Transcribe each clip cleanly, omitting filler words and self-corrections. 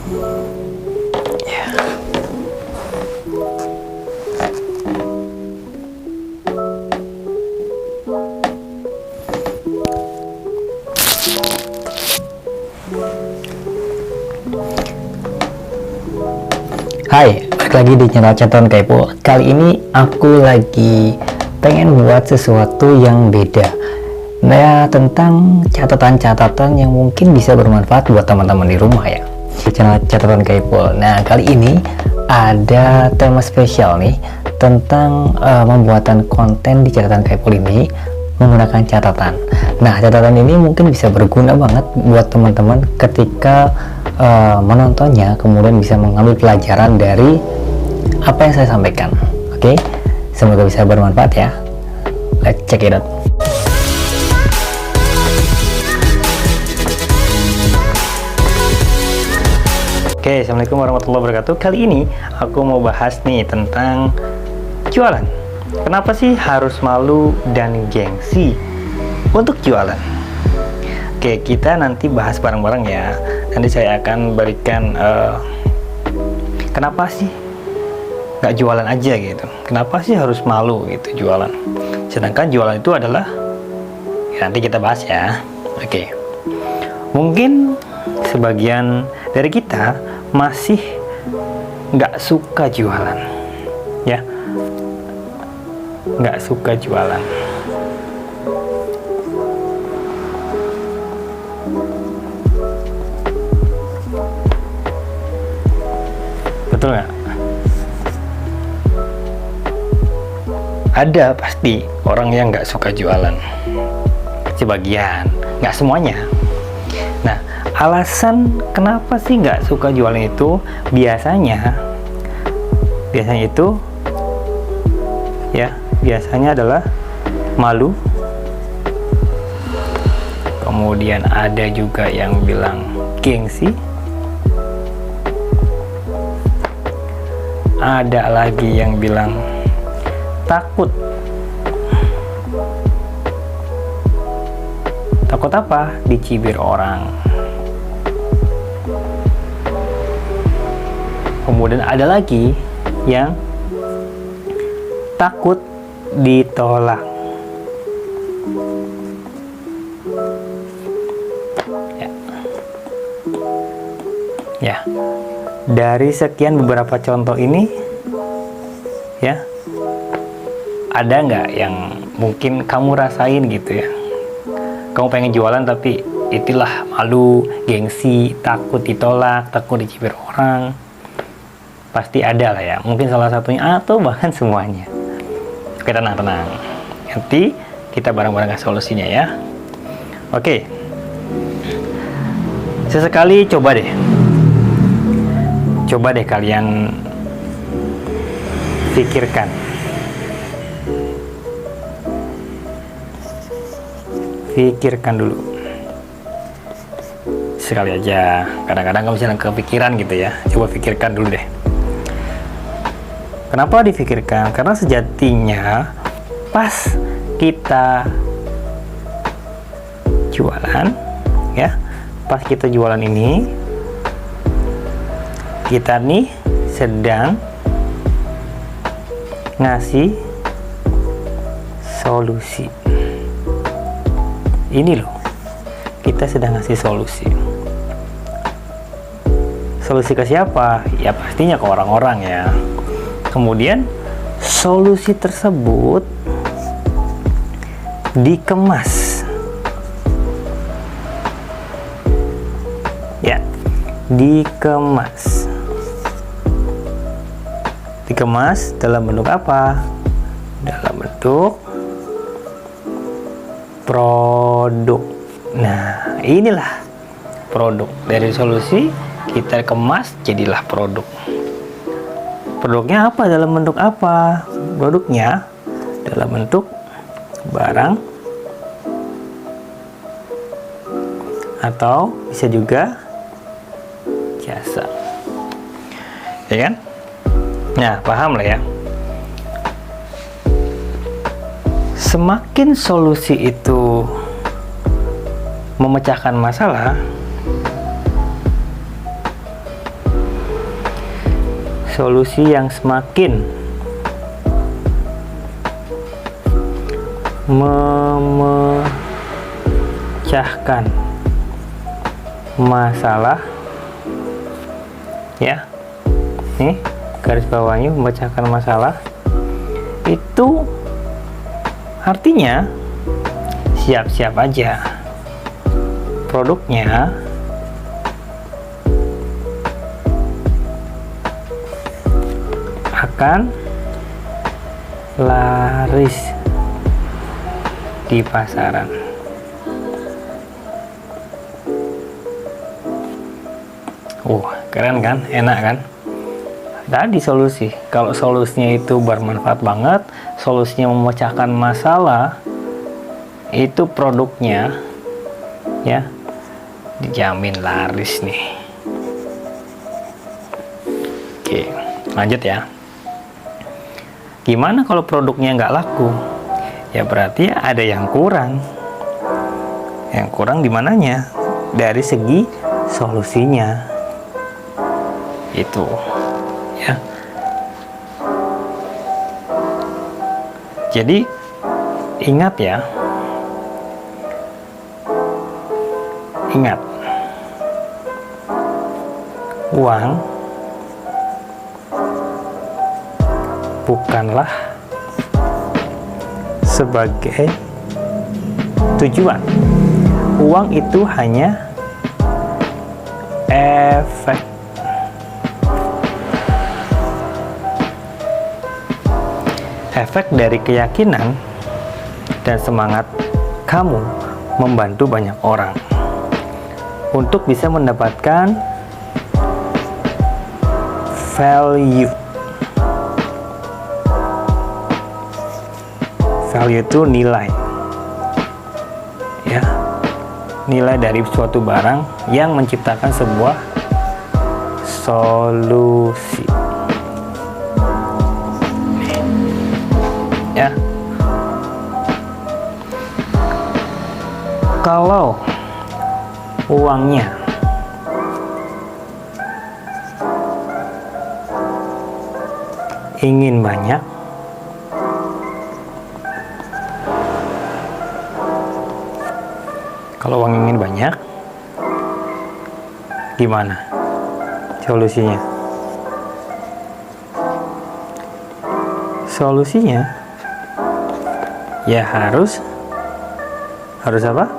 Hai, balik lagi di channel Catatan Kepo. Kali ini aku lagi pengen buat sesuatu yang beda. Nah, tentang catatan-catatan yang mungkin bisa bermanfaat buat teman-teman di rumah ya. Di channel Catatan Kepo. Nah, kali ini ada tema spesial nih tentang pembuatan konten di Catatan Kepo ini menggunakan catatan. Nah, catatan ini mungkin bisa berguna banget buat teman-teman ketika menontonnya, kemudian bisa mengambil pelajaran dari apa yang saya sampaikan. Oke, semoga bisa bermanfaat ya. Let's check it out. Oke, assalamualaikum warahmatullahi wabarakatuh. Kali ini aku mau bahas nih tentang jualan. Kenapa sih harus malu dan gengsi untuk jualan? Oke, kita nanti bahas bareng-bareng ya. Nanti saya akan berikan kenapa sih nggak jualan aja gitu. Kenapa sih harus malu gitu jualan? Sedangkan jualan itu adalah ya, nanti kita bahas ya. Oke, mungkin sebagian dari kita masih nggak suka jualan, ya, nggak suka jualan. Betul nggak? Ada pasti orang yang nggak suka jualan. Sebagian, nggak semuanya. Nah, alasan kenapa sih nggak suka jualan itu biasanya itu ya biasanya adalah malu. Kemudian ada juga yang bilang gengsi. Ada lagi yang bilang takut. Takut apa? Dicibir orang. Kemudian ada lagi yang takut ditolak. Ya. Dari sekian beberapa contoh ini, ya, ada nggak yang mungkin kamu rasain gitu ya? Kamu pengen jualan tapi itulah malu, gengsi, takut ditolak, takut dicibir orang. Pasti ada lah ya. Mungkin salah satunya atau bahkan semuanya. Oke, tenang. Nanti kita bareng-bareng kasih solusinya ya. Oke. Sesekali coba deh kalian pikirkan. Pikirkan dulu. Sekali aja. Kadang-kadang kamu bisa kepikiran gitu ya. Coba pikirkan dulu deh. Kenapa dipikirkan? Karena sejatinya pas kita jualan, ya, pas kita jualan ini, kita nih sedang ngasih solusi. Ini loh, kita sedang ngasih solusi. Solusi ke siapa? Ya pastinya ke orang-orang ya. Kemudian solusi tersebut dikemas. Ya, dikemas. Dikemas dalam bentuk apa? Dalam bentuk produk. Nah, inilah produk. Dari solusi kita kemas jadilah produk. Produknya apa? Dalam bentuk apa? Produknya dalam bentuk barang atau bisa juga jasa. Ya kan? Nah, paham lah ya. Semakin solusi itu memecahkan masalah, solusi yang semakin memecahkan masalah, ya, nih garis bawahnya, memecahkan masalah, itu artinya siap-siap aja produknya akan laris di pasaran. Keren kan? Enak kan? Tadi solusi. Kalau solusinya itu bermanfaat banget, solusinya memecahkan masalah, itu produknya ya dijamin laris nih. Oke, lanjut ya. Gimana kalau produknya nggak laku? Ya berarti ada yang kurang. Yang kurang di mananya? Dari segi solusinya. Itu ya. Jadi ingat ya. Ingat. Uang bukanlah sebagai tujuan. Uang itu hanya efek dari keyakinan dan semangat kamu membantu banyak orang untuk bisa mendapatkan value. Value itu nilai, ya, nilai dari suatu barang yang menciptakan sebuah solusi. Ya, kalau uangnya ingin banyak, kalau uang ingin banyak, gimana solusinya? Solusinya ya harus apa?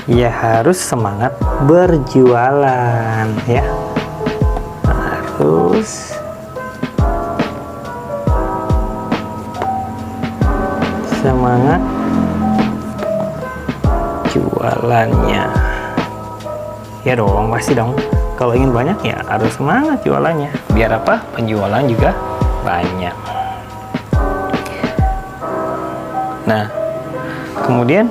Ya harus semangat berjualan, ya. Harus semangat jualannya. Ya dong, pasti dong. Kalau ingin banyak ya harus semangat jualannya. Biar apa? Penjualan juga banyak. Nah, kemudian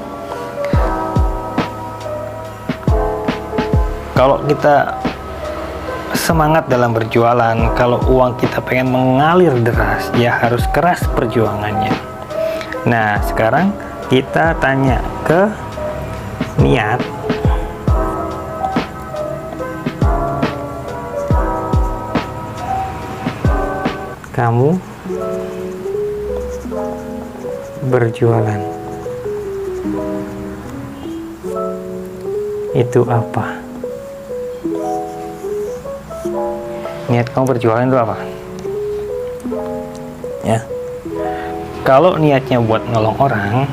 kalau kita semangat dalam berjualan, kalau uang kita pengen mengalir deras, ya harus keras perjuangannya. Nah, sekarang kita tanya ke niat. Kamu berjualan itu apa? Niat kamu berjualan itu apa? Ya, kalau niatnya buat nolong orang,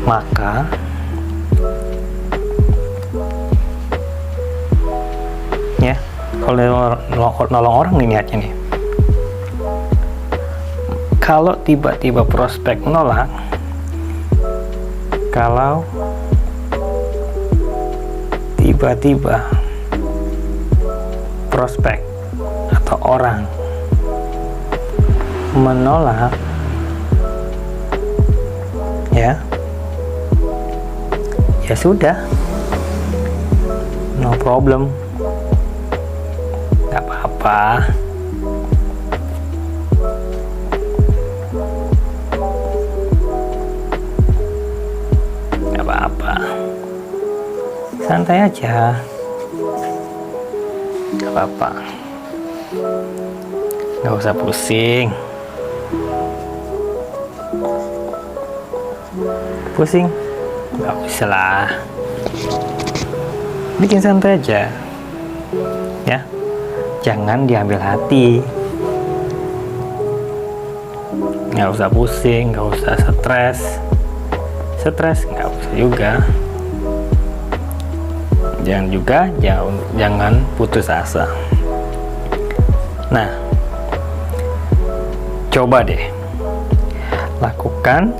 maka ya, kalau nolong orang nih niatnya nih, kalau tiba-tiba prospek menolak, kalau tiba-tiba prospek atau orang menolak, ya sudah, no problem, nggak apa-apa. Santai aja, gak apa-apa, gak usah pusing. Pusing gak usah lah, bikin santai aja ya, jangan diambil hati. Nggak usah pusing, nggak usah stres nggak usah juga. Jangan putus asa. Nah, coba deh lakukan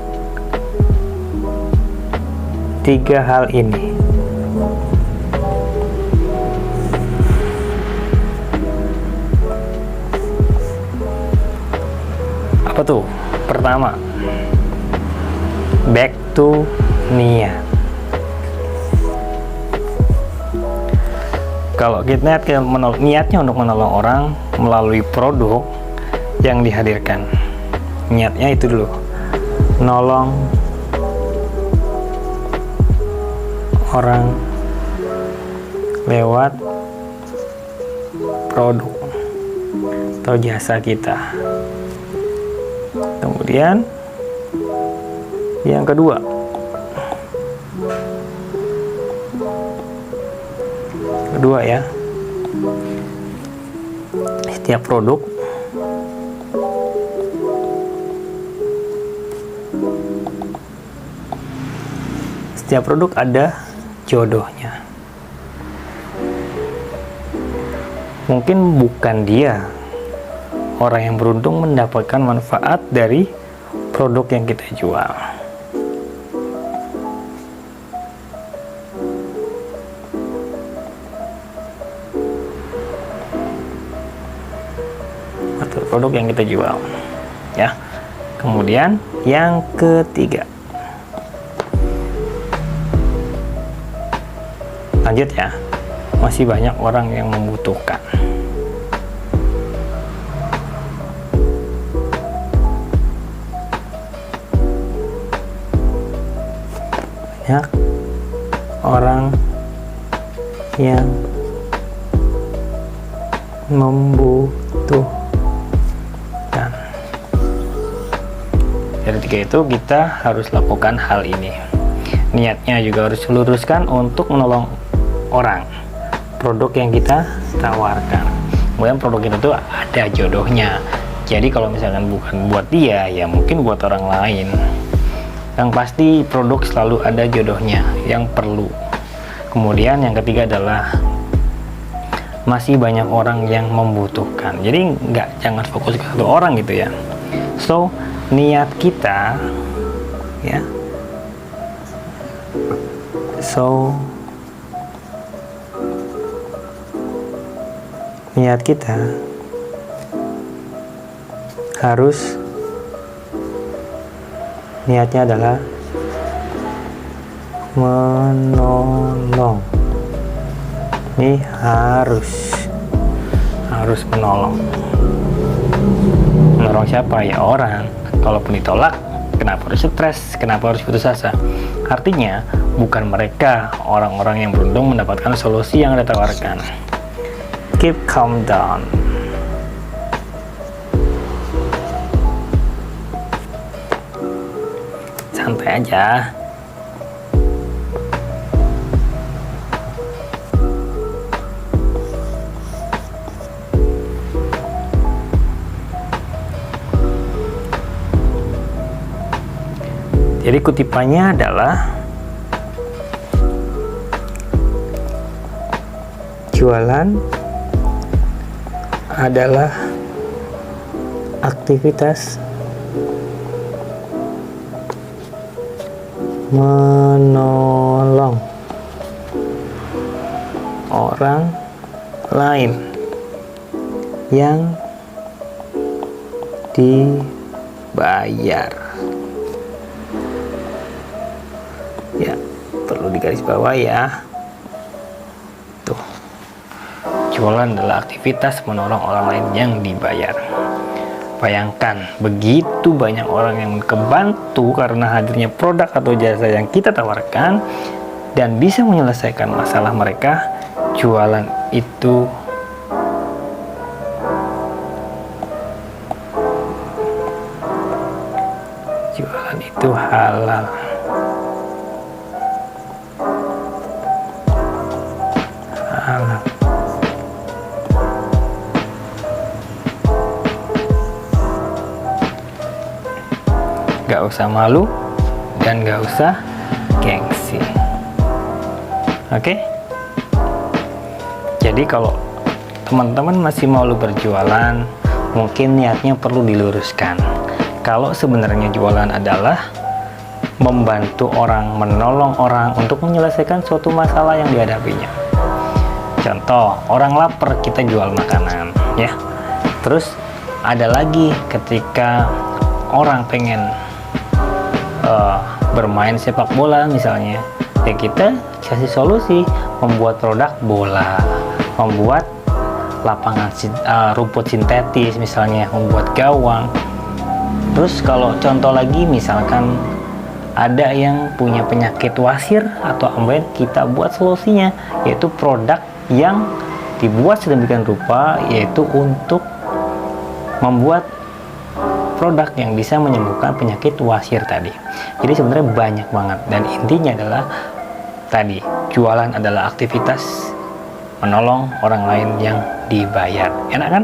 3 hal ini. Apa tuh? Pertama, back to niat. Kalau kita niatnya untuk menolong orang melalui produk yang dihadirkan, niatnya itu dulu, nolong orang lewat produk atau jasa kita. Kemudian yang kedua, ya, setiap produk ada jodohnya. Mungkin bukan dia orang yang beruntung mendapatkan manfaat dari produk yang kita jual, atau produk yang kita jual ya. Kemudian yang ketiga, lanjut ya, masih banyak orang yang membutuhkan. Banyak orang yang membutuhkan. Dari 3 itu kita harus lakukan hal ini. Niatnya juga harus luruskan untuk menolong orang, produk yang kita tawarkan. Kemudian produk itu tuh ada jodohnya. Jadi kalau misalkan bukan buat dia, ya mungkin buat orang lain. Yang pasti produk selalu ada jodohnya yang perlu. Kemudian yang ketiga adalah masih banyak orang yang membutuhkan. Jadi jangan fokus ke satu orang gitu ya. So niat kita ya, niat kita harus, niatnya adalah menolong. Ini harus menolong. Menolong siapa? Ya orang. Kalaupun ditolak, kenapa harus stres? Kenapa harus putus asa? Artinya bukan mereka orang-orang yang beruntung mendapatkan solusi yang Anda tawarkan. Keep calm down. Santai aja. Jadi kutipannya adalah jualan adalah aktivitas menolong orang lain yang dibayar. Ya, perlu digarisbawahi ya. Tuh, jualan adalah aktivitas menolong orang lain yang dibayar. Bayangkan, begitu banyak orang yang kebantu karena hadirnya produk atau jasa yang kita tawarkan, dan bisa menyelesaikan masalah mereka, jualan itu halal. Halal. Gak usah malu dan gak usah gengsi. Oke? Jadi kalau teman-teman masih malu berjualan, mungkin niatnya perlu diluruskan. Kalau sebenarnya jualan adalah membantu orang, menolong orang untuk menyelesaikan suatu masalah yang dihadapinya. Contoh, orang lapar, kita jual makanan, ya. Terus ada lagi ketika orang pengen bermain sepak bola misalnya, ya kita kasih solusi, membuat produk bola, membuat lapangan rumput sintetis misalnya, membuat gawang. Terus kalau contoh lagi, misalkan ada yang punya penyakit wasir atau ambeien, kita buat solusinya, yaitu produk yang dibuat sedemikian rupa, yaitu untuk membuat produk yang bisa menyembuhkan penyakit wasir tadi. Jadi sebenarnya banyak banget, dan intinya adalah tadi, jualan adalah aktivitas menolong orang lain yang dibayar. Enak kan?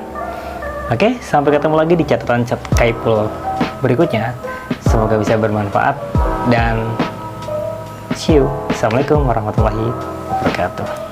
Oke, sampai ketemu lagi di catatan Kaipul berikutnya. Semoga bisa bermanfaat dan see you. Assalamualaikum warahmatullahi wabarakatuh.